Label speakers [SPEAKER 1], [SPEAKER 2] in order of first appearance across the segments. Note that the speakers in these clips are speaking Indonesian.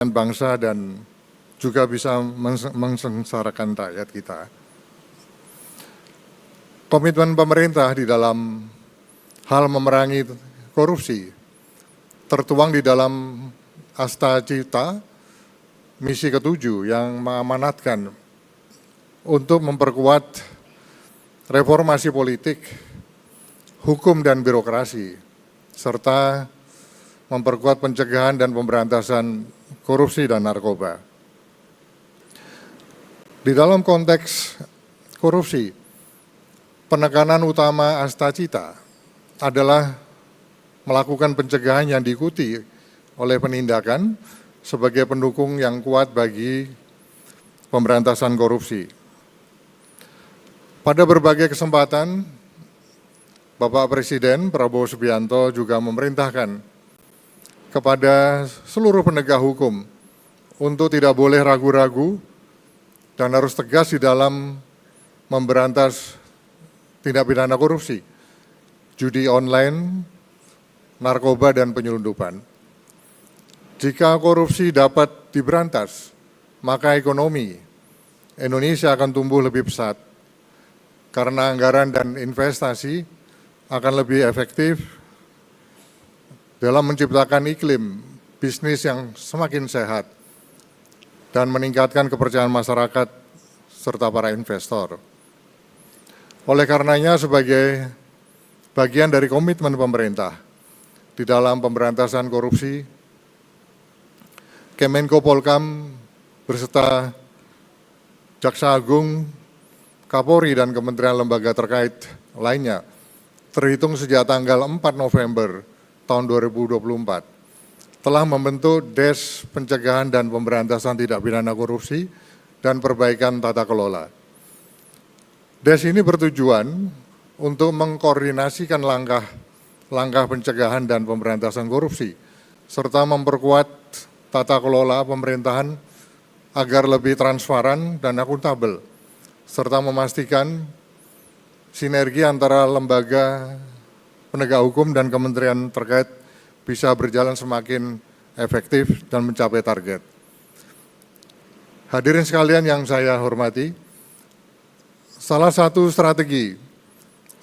[SPEAKER 1] bangsa dan juga bisa mensengsarakan rakyat kita. Komitmen pemerintah di dalam hal memerangi korupsi tertuang di dalam Asta Cita misi ke-7 yang mengamanatkan untuk memperkuat reformasi politik, hukum dan birokrasi, serta memperkuat pencegahan dan pemberantasan korupsi dan narkoba. Di dalam konteks korupsi, penekanan utama Asta Cita adalah melakukan pencegahan yang diikuti oleh penindakan sebagai pendukung yang kuat bagi pemberantasan korupsi. Pada berbagai kesempatan, Bapak Presiden Prabowo Subianto juga memerintahkan kepada seluruh penegak hukum untuk tidak boleh ragu-ragu dan harus tegas di dalam memberantas tindak pidana korupsi, judi online, narkoba, dan penyelundupan. Jika korupsi dapat diberantas, maka ekonomi Indonesia akan tumbuh lebih pesat karena anggaran dan investasi akan lebih efektif dalam menciptakan iklim bisnis yang semakin sehat dan meningkatkan kepercayaan masyarakat serta para investor. Oleh karenanya, sebagai bagian dari komitmen pemerintah di dalam pemberantasan korupsi, Kemenko Polhukam berserta Jaksa Agung, Kapolri, dan Kementerian Lembaga terkait lainnya terhitung sejak tanggal 4 November tahun 2024 telah membentuk Des Pencegahan dan Pemberantasan Tindak Pidana Korupsi dan Perbaikan Tata Kelola. Des ini bertujuan untuk mengkoordinasikan langkah pencegahan dan pemberantasan korupsi, serta memperkuat tata kelola pemerintahan agar lebih transparan dan akuntabel, serta memastikan sinergi antara lembaga penegak hukum dan kementerian terkait bisa berjalan semakin efektif dan mencapai target. Hadirin sekalian yang saya hormati, salah satu strategi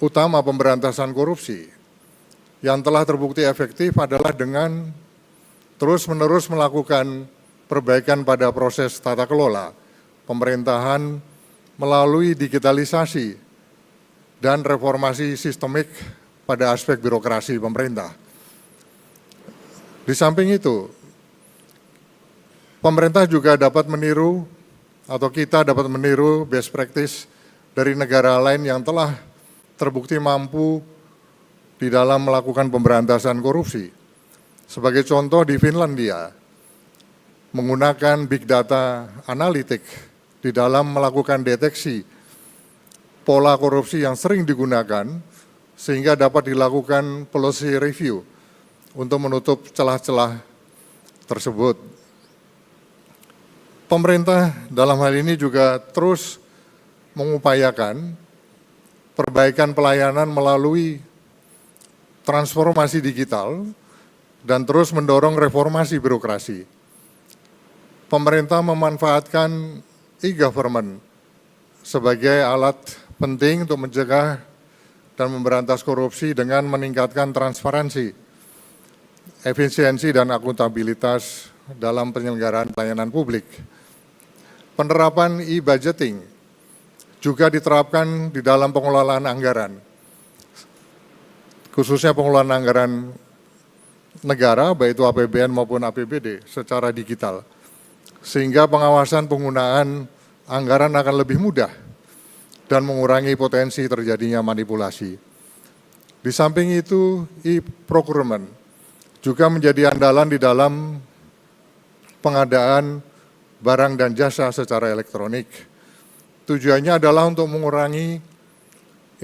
[SPEAKER 1] utama pemberantasan korupsi yang telah terbukti efektif adalah dengan terus-menerus melakukan perbaikan pada proses tata kelola pemerintahan melalui digitalisasi dan reformasi sistemik pada aspek birokrasi pemerintah. Di samping itu, pemerintah juga dapat meniru atau kita dapat meniru best practice dari negara lain yang telah terbukti mampu di dalam melakukan pemberantasan korupsi. Sebagai contoh, di Finlandia menggunakan big data analitik di dalam melakukan deteksi pola korupsi yang sering digunakan sehingga dapat dilakukan policy review untuk menutup celah-celah tersebut. Pemerintah dalam hal ini juga terus mengupayakan perbaikan pelayanan melalui transformasi digital dan terus mendorong reformasi birokrasi. Pemerintah memanfaatkan e-government sebagai alat penting untuk mencegah dan memberantas korupsi dengan meningkatkan transparansi, efisiensi, dan akuntabilitas dalam penyelenggaraan pelayanan publik. Penerapan e-budgeting juga diterapkan di dalam pengelolaan anggaran, khususnya pengelolaan anggaran negara, baik itu APBN maupun APBD secara digital, sehingga pengawasan penggunaan anggaran akan lebih mudah dan mengurangi potensi terjadinya manipulasi. Di samping itu, e-procurement juga menjadi andalan di dalam pengadaan barang dan jasa secara elektronik. Tujuannya adalah untuk mengurangi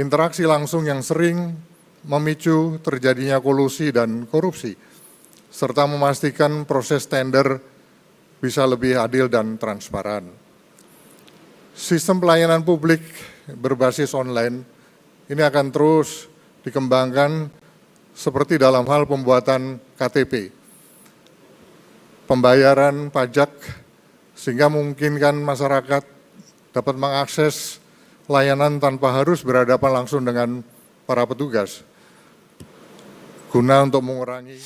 [SPEAKER 1] interaksi langsung yang sering memicu terjadinya kolusi dan korupsi, serta memastikan proses tender bisa lebih adil dan transparan. Sistem pelayanan publik berbasis online ini akan terus dikembangkan seperti dalam hal pembuatan KTP. pembayaran pajak sehingga memungkinkan masyarakat dapat mengakses layanan tanpa harus berhadapan langsung dengan para petugas guna untuk mengurangi